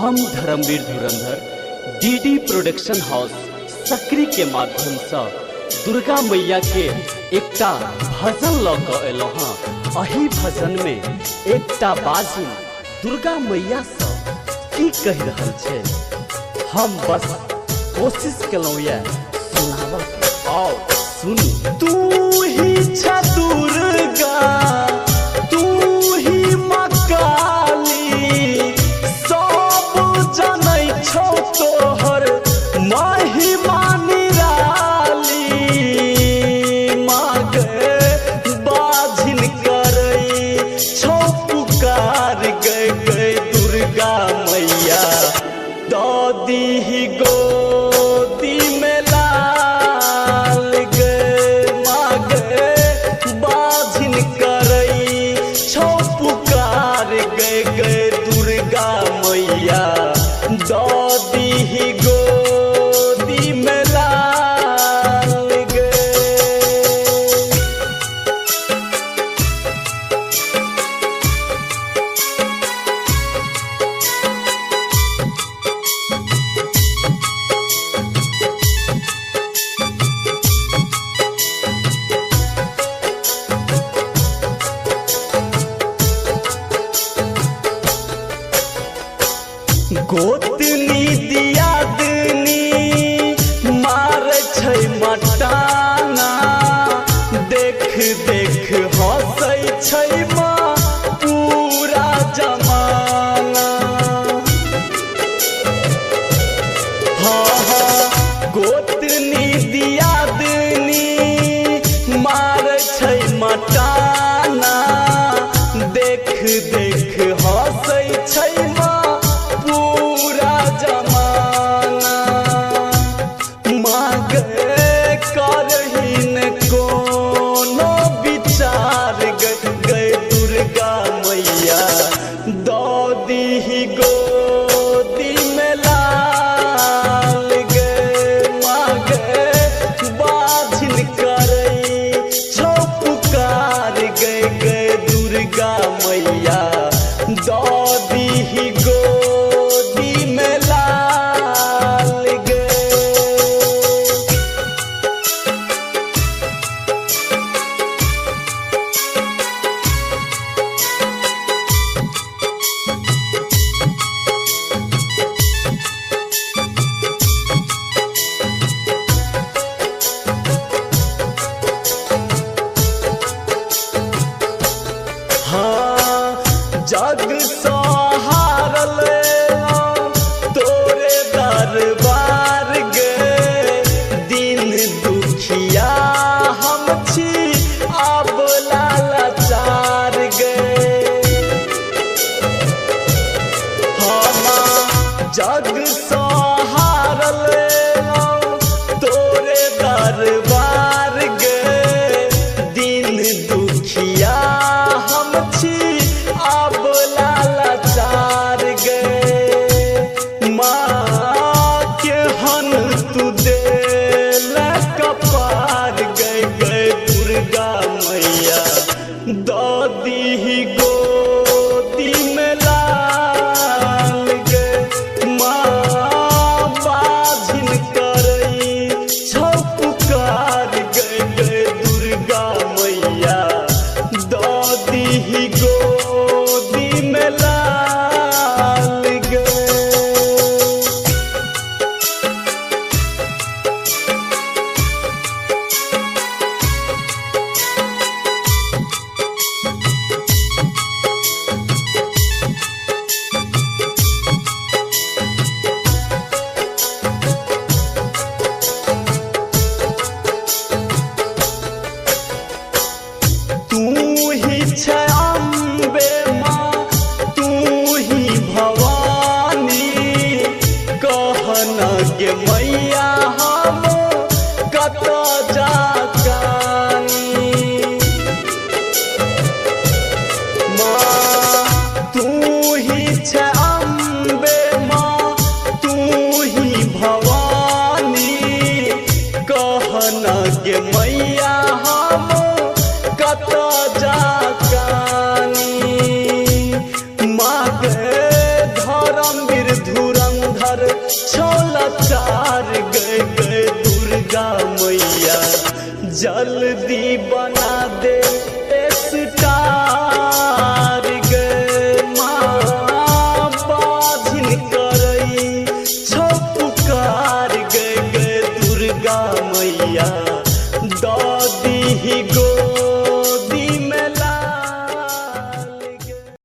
हम धर्मवीर धुरंधर DD production house Sakri के माध्यम से दुर्गा मैया के एकटा भजन लौक एलो हाँ। अही भजन में एकटा बाजी दुर्गा मैया से की कह रहल छे, हम बस कोशिश केलौ ये सुनावा के। आओ सुनी। तू ही छ दुर्गा, तू ही मां काली, सब जनै छौ तोहर महिमा निराली। माँ गे बाझिन करै छौ पुकार, गए गए दुर्गा मैया दादी ही गोदी में लाल गे। माँ गे बाझिन करै छौ पुकार, गए गए दुर्गा मैया दादी ही गोदी में लाल गे। गोतनी दियादनी मार छै मटाना, देख देख हंसै छै माँ पूरा जमाना। हाँ हाँ गोतनी दियादनी मार छै मटाना, देख देख हंसै छै माँ पूरा जमाना। माँ गे करहीन कोनो विचार, गए दुर्गा मैया दादी ही गोदी में लाल गे। माँ गे बाझिन करै छौ पुकार, गए गए दुर्गा मैया दादी ही गोदी में लाल गे। हाँ जग सहारल तोरे दरबार गे, दिन दुखिया हम छी अब लाचार गे। हाँ जग सहारल तोरे दरबार गे, दिन दुखिया हम छी अब लाचार गे। माँ के हन तू देल कपार, गए गए दुर्गा मैया दादी ही गोदी में लाल गे। माँ बाझिन करै छौ पुकार, गए गए दुर्गा मैया दादी ही गोदी में लाल गे। तू ही छै अम्बे माँ, तू ही भवानी, कहना गे मैया हम कतऽ जाकानी। माँ तू ही छै अम्बे माँ, तू ही भवानी, कहना गे मैया हम कतऽ जाकानी। माँ गे धर्म वीर धुरंधर छोला चार गए दुर्गा मैया जल्दी बना दे स्टार गए माँ बाधिन करई छो पुकार गए दुर्गा मैया दादी ही गो